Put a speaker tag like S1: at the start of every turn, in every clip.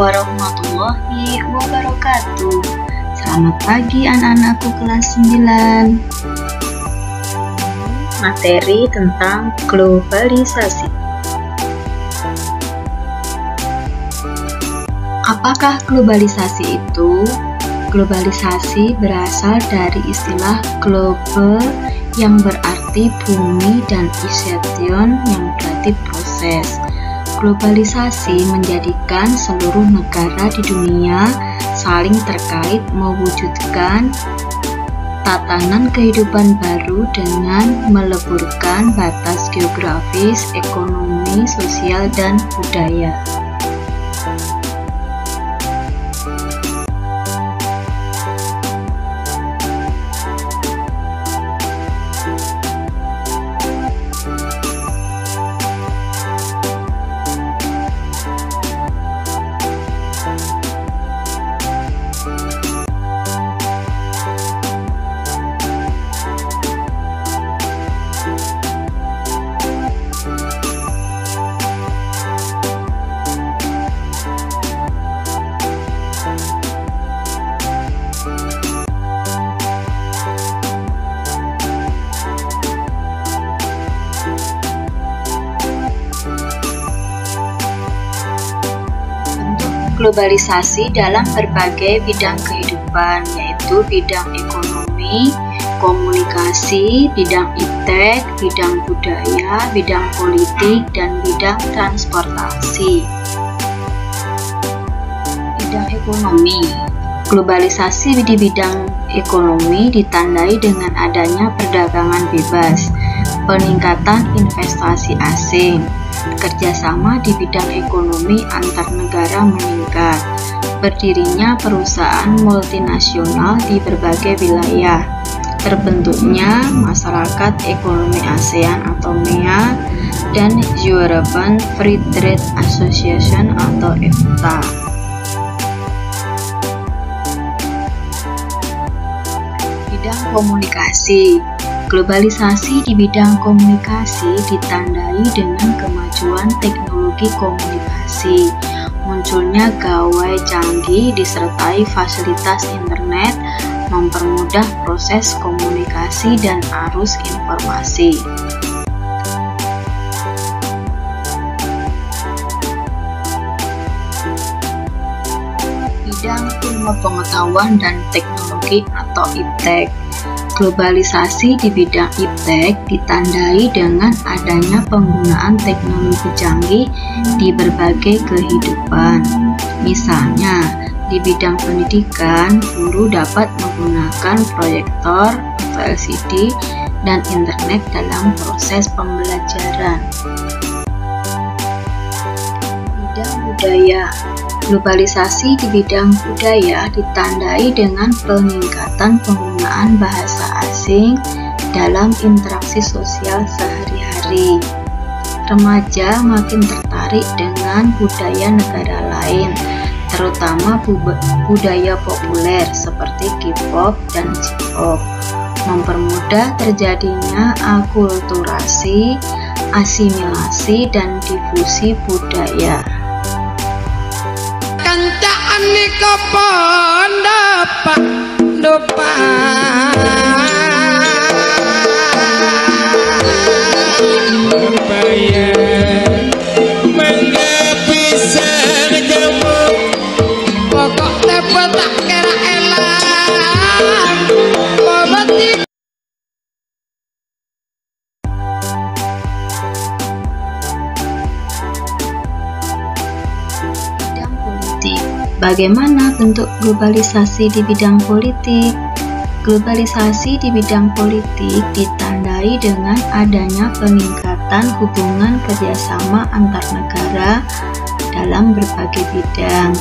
S1: warahmatullahi wabarakatuh. Selamat pagi anak-anakku kelas 9. Materi tentang globalisasi. Apakah globalisasi itu? Globalisasi berasal dari istilah global yang berarti bumi dan isation yang berarti proses. Globalisasi menjadikan seluruh negara di dunia saling terkait mewujudkan tatanan kehidupan baru dengan meleburkan batas geografis, ekonomi, sosial, dan budaya. Globalisasi dalam berbagai bidang kehidupan, yaitu bidang ekonomi, komunikasi, bidang iptek, bidang budaya, bidang politik, dan bidang transportasi. Bidang ekonomi. Globalisasi di bidang ekonomi ditandai dengan adanya perdagangan bebas, peningkatan investasi asing, kerjasama di bidang ekonomi antar negara meningkat, berdirinya perusahaan multinasional di berbagai wilayah, terbentuknya masyarakat ekonomi ASEAN atau MEA, dan European Free Trade Association atau EFTA. Bidang komunikasi. Globalisasi di bidang komunikasi ditandai dengan kemajuan teknologi komunikasi, munculnya gawai canggih disertai fasilitas internet mempermudah proses komunikasi dan arus informasi. Bidang ilmu pengetahuan dan teknologi atau iptek. Globalisasi di bidang iptek ditandai dengan adanya penggunaan teknologi canggih di berbagai kehidupan. Misalnya, di bidang pendidikan, guru dapat menggunakan proyektor atau LCD dan internet dalam proses pembelajaran. Bidang budaya. Globalisasi di bidang budaya ditandai dengan peningkatan penggunaan bahasa asing dalam interaksi sosial sehari-hari. Remaja makin tertarik dengan budaya negara lain, terutama budaya populer seperti K-pop dan J-pop, mempermudah terjadinya akulturasi, asimilasi, dan difusi budaya.
S2: Kancaan niko pondopak bayar menggepi serjamu pokok tepo tak kira elang boboti.
S1: Bagaimana bentuk globalisasi di bidang politik? Globalisasi di bidang politik ditandai dengan adanya peningkatan hubungan kerjasama antar negara dalam berbagai bidang.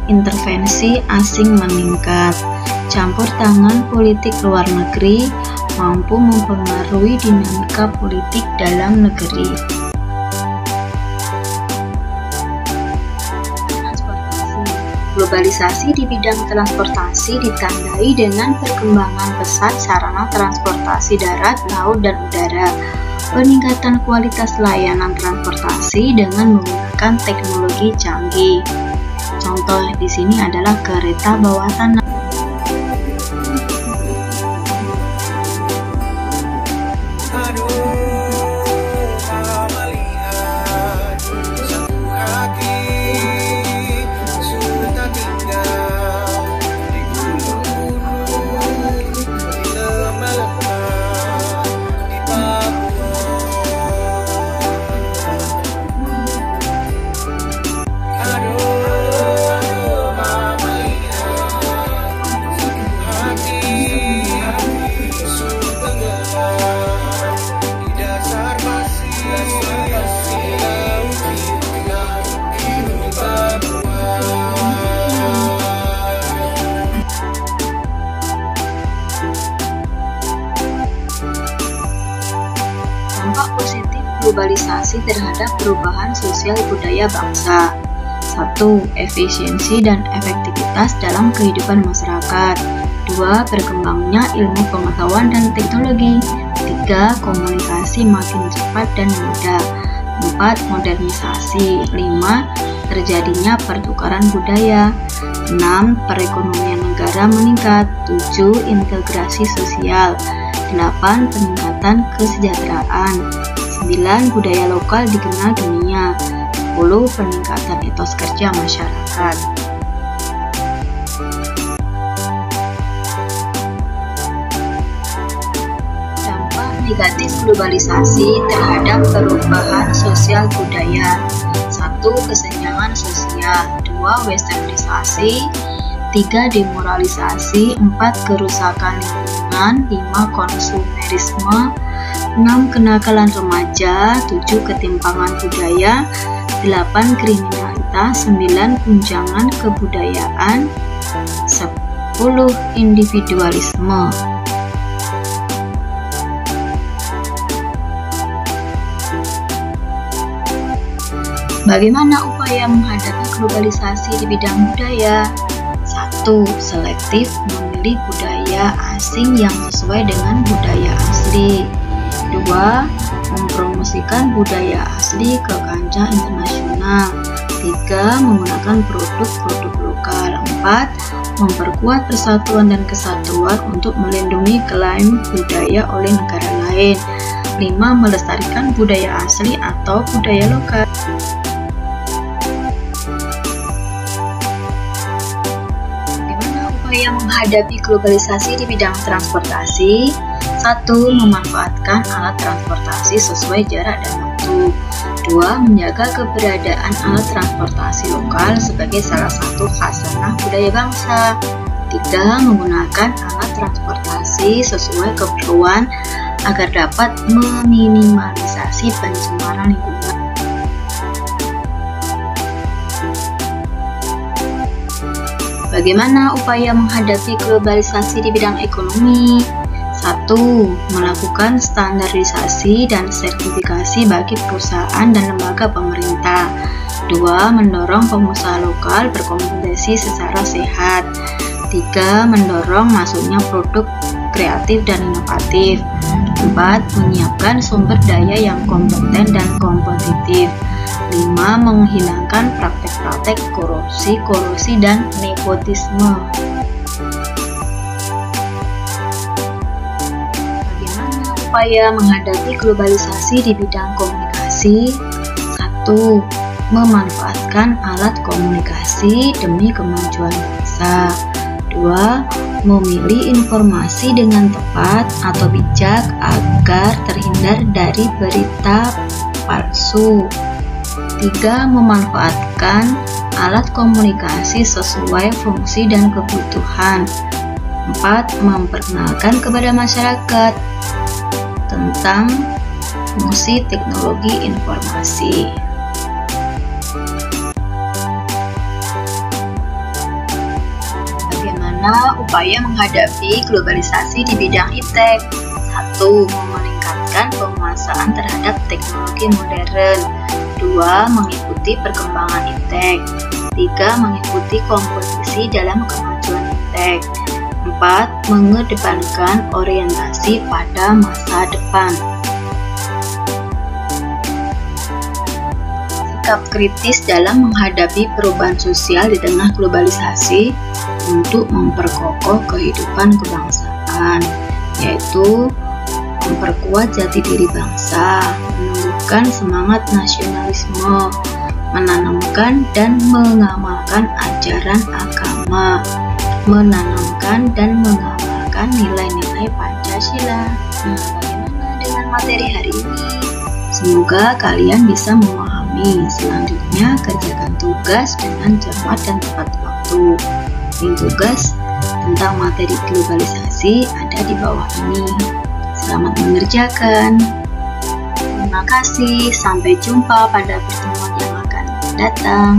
S1: Intervensi asing meningkat, campur tangan politik luar negeri mampu mempengaruhi dinamika politik dalam negeri. Globalisasi di bidang transportasi ditandai dengan perkembangan pesat sarana transportasi darat, laut, dan udara, peningkatan kualitas layanan transportasi dengan menggunakan teknologi canggih. Contoh di sini adalah kereta bawah tanah. Dampak positif globalisasi terhadap perubahan sosial budaya bangsa. 1. Efisiensi dan efektivitas dalam kehidupan masyarakat. 2. Berkembangnya ilmu pengetahuan dan teknologi. 3. Komunikasi makin cepat dan mudah. 4. Modernisasi. 5. Terjadinya pertukaran budaya. 6. Perekonomian negara meningkat. 7. Integrasi sosial. 8. Peningkatan kesejahteraan. 9. Budaya lokal dikenal dunia. 10. Peningkatan etos kerja masyarakat. Dampak negatif globalisasi terhadap perubahan sosial budaya. 1. Kesenjangan sosial. 2. Westernisasi. 3. Demoralisasi. 4. Kerusakan lingkungan. 5. Konsumerisme. 6. Kenakalan remaja. 7. Ketimpangan budaya. 8. Kriminalitas. 9. Tunjangan kebudayaan. 10. Individualisme. Bagaimana upaya menghadapi globalisasi di bidang budaya? 1. Selektif memilih budaya asing yang sesuai dengan budaya asli. 2. Mempromosikan budaya asli ke kancah internasional. 3. Menggunakan produk-produk lokal. 4. Memperkuat persatuan dan kesatuan untuk melindungi klaim budaya oleh negara lain. 5. Melestarikan budaya asli atau budaya lokal. Yang menghadapi globalisasi di bidang transportasi. 1. Memanfaatkan alat transportasi sesuai jarak dan waktu. 2. Menjaga keberadaan alat transportasi lokal sebagai salah satu khasanah budaya bangsa. 3. Menggunakan alat transportasi sesuai keperluan agar dapat meminimalisasi pencemaran lingkungan. Bagaimana upaya menghadapi globalisasi di bidang ekonomi? 1. Melakukan standarisasi dan sertifikasi bagi perusahaan dan lembaga pemerintah. 2. Mendorong pengusaha lokal berkompetisi secara sehat. 3. Mendorong masuknya produk kreatif dan inovatif. 4. Menyiapkan sumber daya yang kompeten dan kompetitif. 5. Menghilangkan praktek-praktek korupsi dan nepotisme. Bagaimana upaya menghadapi globalisasi di bidang komunikasi? 1. Memanfaatkan alat komunikasi demi kemajuan bangsa. 2. Memilih informasi dengan tepat atau bijak agar terhindar dari berita palsu. 3. Memanfaatkan alat komunikasi sesuai fungsi dan kebutuhan. 4. Memperkenalkan kepada masyarakat tentang fungsi teknologi informasi. Bagaimana upaya menghadapi globalisasi di bidang iptek? 1. Meningkatkan penguasaan terhadap teknologi modern. 2. Mengikuti perkembangan iptek. 3. Mengikuti kompetisi dalam kemajuan iptek. 4. Mengedepankan orientasi pada masa depan. bersikap kritis dalam menghadapi perubahan sosial di tengah globalisasi untuk memperkokoh kehidupan kebangsaan, yaitu memperkuat jati diri bangsa, menumbuhkan semangat nasionalisme, menanamkan dan mengamalkan ajaran agama, menanamkan dan mengamalkan nilai-nilai Pancasila. Nah, bagaimana dengan materi hari ini? Semoga kalian bisa memahami. Selanjutnya, kerjakan tugas dengan cermat dan tepat waktu. Link tugas tentang materi globalisasi ada di bawah ini. Selamat mengerjakan. Terima kasih. Sampai jumpa pada pertemuan yang akan datang.